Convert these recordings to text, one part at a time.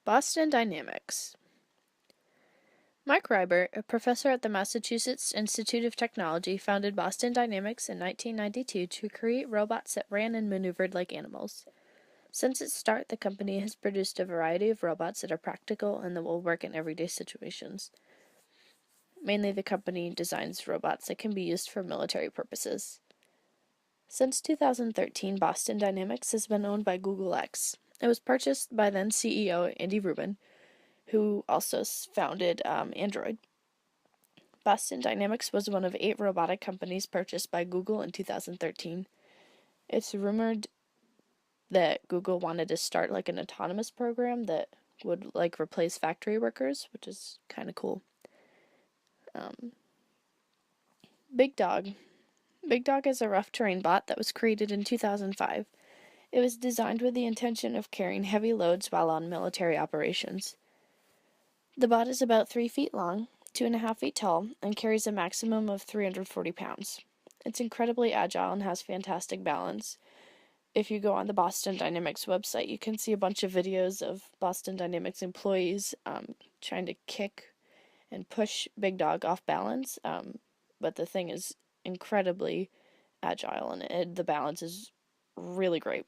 Boston Dynamics. Mark Reibert, a professor at the Massachusetts Institute of Technology, founded Boston Dynamics in 1992 to create robots that ran and maneuvered like animals. Since its start, the company has produced a variety of robots that are practical and that will work in everyday situations. Mainly, the company designs robots that can be used for military purposes. Since 2013, Boston Dynamics has been owned by Google X. It was purchased by then CEO Andy Rubin, who also founded Android. Boston Dynamics was one of 8 robotic companies purchased by Google in 2013. It's rumored that Google wanted to start like an autonomous program that would like replace factory workers, which is kind of cool. Big Dog. Big Dog is a rough terrain bot that was created in 2005. It was designed with the intention of carrying heavy loads while on military operations. The bot is about 3 feet long, 2.5 feet tall, and carries a maximum of 340 pounds. It's incredibly agile and has fantastic balance. If you go on the Boston Dynamics website, you can see a bunch of videos of Boston Dynamics employees trying to kick and push Big Dog off balance, but the thing is incredibly agile, and the balance is really great.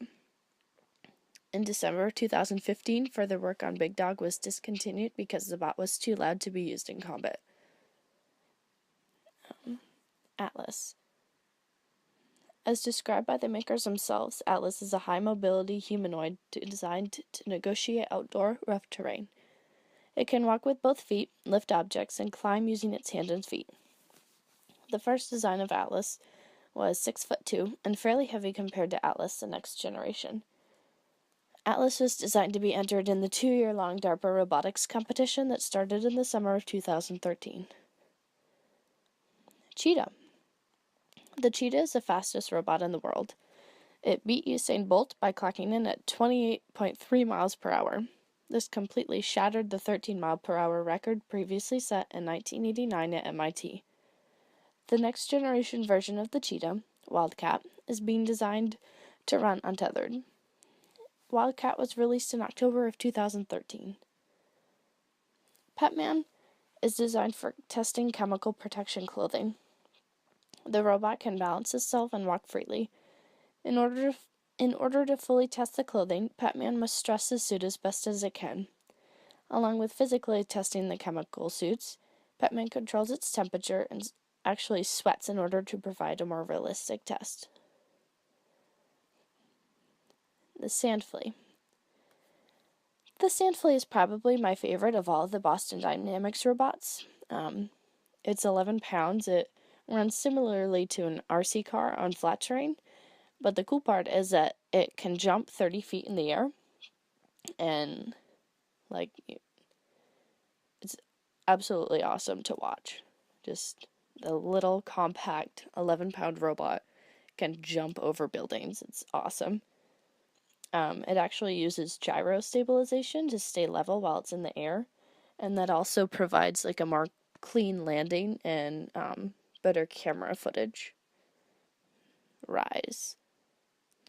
In December 2015, further work on Big Dog was discontinued because the bot was too loud to be used in combat. Atlas. As described by the makers themselves, Atlas is a high-mobility humanoid designed to negotiate outdoor, rough terrain. It can walk with both feet, lift objects, and climb using its hands and feet. The first design of Atlas was 6'2" and fairly heavy compared to Atlas, the next generation. Atlas was designed to be entered in the 2-year-long DARPA robotics competition that started in the summer of 2013. Cheetah. The Cheetah is the fastest robot in the world. It beat Usain Bolt by clocking in at 28.3 miles per hour. This completely shattered the 13-mile-per-hour record previously set in 1989 at MIT. The next generation version of the Cheetah, Wildcat, is being designed to run untethered. Wildcat was released in October of 2013. Petman is designed for testing chemical protection clothing. The robot can balance itself and walk freely. In order to fully test the clothing, Petman must stress the suit as best as it can. Along with physically testing the chemical suits, Petman controls its temperature and actually sweats in order to provide a more realistic test. The Sand Flea. The Sand Flea is probably my favorite of all the Boston Dynamics robots. It's 11 pounds. It runs similarly to an RC car on flat terrain, but the cool part is that it can jump 30 feet in the air, and it's absolutely awesome to watch. Just the little compact 11-pound robot can jump over buildings. It's awesome. It actually uses gyro stabilization to stay level while it's in the air, and that also provides like a more clean landing and better camera footage. Rise.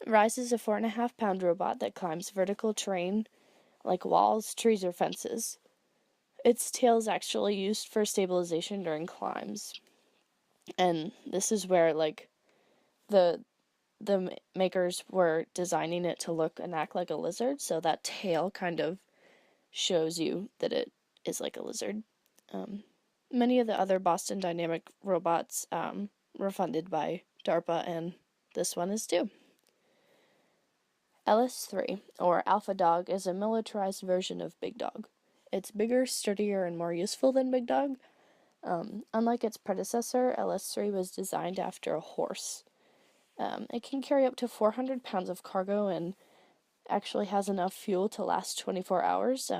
Rise is a 4.5-pound robot that climbs vertical terrain like walls, trees, or fences. Its tail is actually used for stabilization during climbs. And this is where the makers were designing it to look and act like a lizard, so that tail kind of shows you that it is like a lizard. Many of the other Boston Dynamic robots were funded by DARPA, and this one is too. LS3, or Alpha Dog, is a militarized version of Big Dog. It's bigger, sturdier, and more useful than Big Dog. Unlike its predecessor, LS3 was designed after a horse. It can carry up to 400 pounds of cargo and actually has enough fuel to last 24 hours.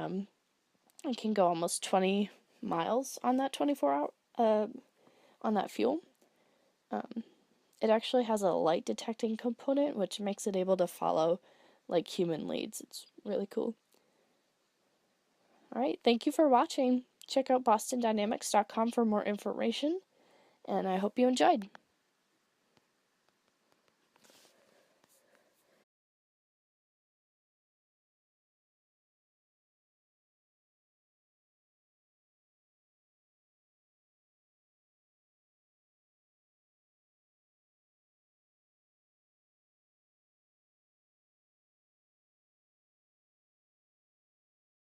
It can go almost 20 miles on that 24 hour on that fuel. It actually has a light detecting component, which makes it able to follow like human leads. It's really cool. Alright, thank you for watching. Check out bostondynamics.com for more information, and I hope you enjoyed.